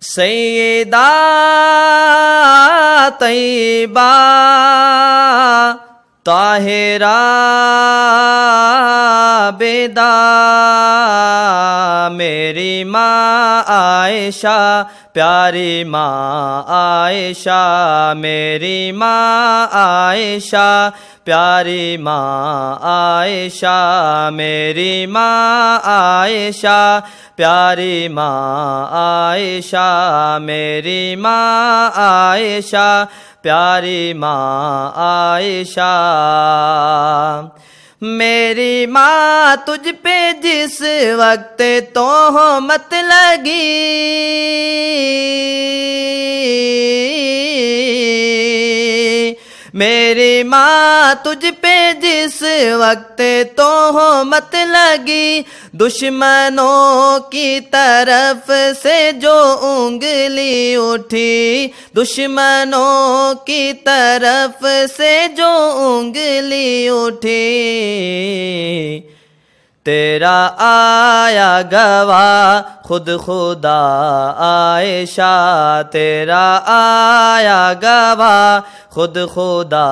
سیدہ طیبہ طاہرہ بیدا میری ماں عائشہ، پیاری ماں عائشہ، میری ماں عائشہ، پیاری ماں عائشہ، میری ماں عائشہ، پیاری ماں عائشہ، میری ماں عائشہ، پیاری ماں عائشہ۔ میری ماں تجھ پہ جس وقت تہمت لگی، میری ماں تجھ پہ جس وقت تہمت لگی، دشمنوں کی طرف سے جو انگلی اٹھی، دشمنوں کی طرف سے جو انگلی اٹھی، تیرا آیا گواہ خود خدا عائشہ، تیرا آیا گواہ خود خدا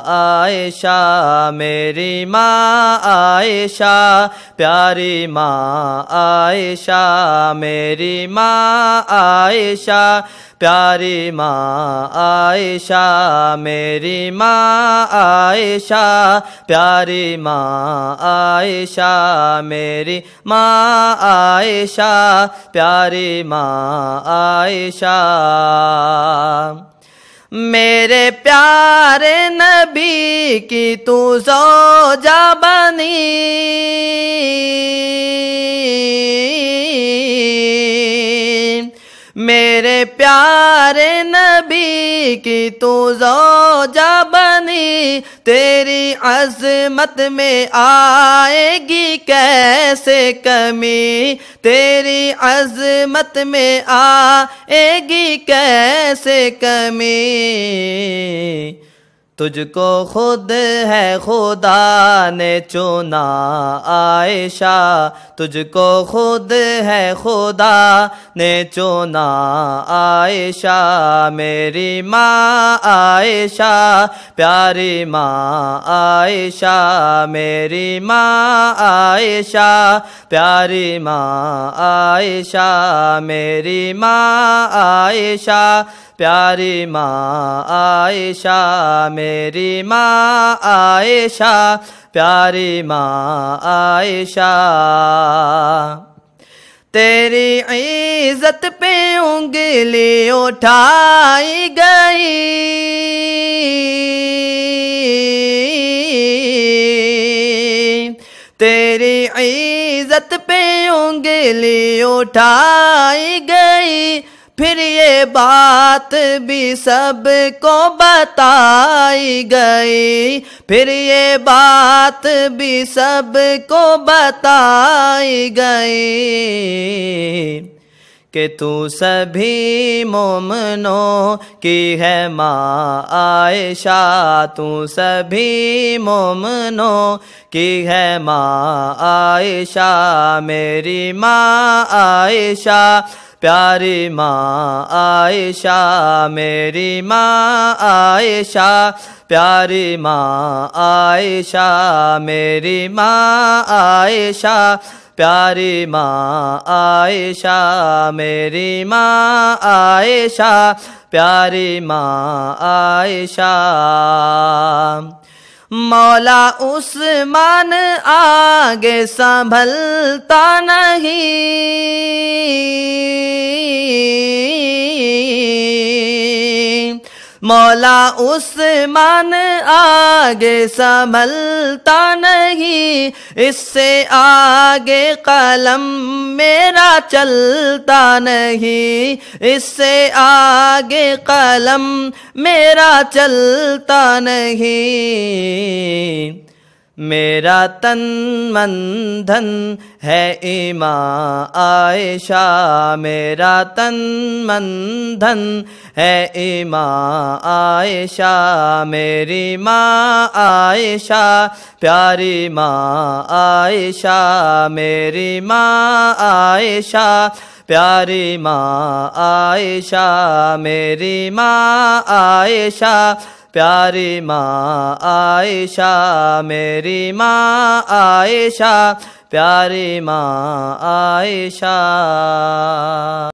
عائشہ، میری ماں عائشہ، پیاری ماں عائشہ، میری ماں عائشہ، پیاری ماں عائشہ، میری ماں عائشہ، پیاری ماں عائشہ، میری ماں عائشہ، پیاری ماں عائشہ۔ میرے پیارے نبی کی تو زوجہ بنی، میرے پیارے نبی کی تو زوجہ بنی، تیری عظمت میں آئے گی کیسے کمی، تیری عظمت میں آئے گی کیسے کمی، تجھ کو خود ہے خدا نے چنا عائشہ، تجھ کو خود ہے خدا نے چنا عائشہ، میری ماں عائشہ، پیاری ماں عائشہ، میری ماں عائشہ، پیاری ماں عائشہ، میری ماں عائشہ، پیاری ماں عائشہ، میری ماں عائشہ، پیاری ماں عائشہ۔ تیری عزت پہ انگلی اٹھائی گئی، تیری عزت پہ انگلی اٹھائی گئی، پھر یہ بات بھی سب کو بتائی گئی، پھر یہ بات بھی سب کو بتائی گئی، کہ تو سبھی مومنوں کی ہے ماں عائشہ، تو سبھی مومنوں کی ہے ماں عائشہ، میری ماں عائشہ، پیاری ماں عائشہ، میری ماں عائشہ، پیاری ماں عائشہ، میری ماں عائشہ، پیاری ماں عائشہ، میری ماں عائشہ، پیاری ماں عائشہ۔ مولا عثمان آگے سنبھلتا نہیں، مولا عثمان آگے سنبھلتا نہیں، اس سے آگے قلم میرا چلتا نہیں، اس سے آگے قلم میرا چلتا نہیں، میرا تن من دھن ہے ایماں عائشہ، میرا تن من دھن ہے ایماں عائشہ، میری ماں عائشہ، پیاری ماں عائشہ، میری ماں عائشہ، پیاری ماں عائشہ میری ماں عائشہ پیاری ماں عائشہ میری ماں عائشہ پیاری ماں عائشہ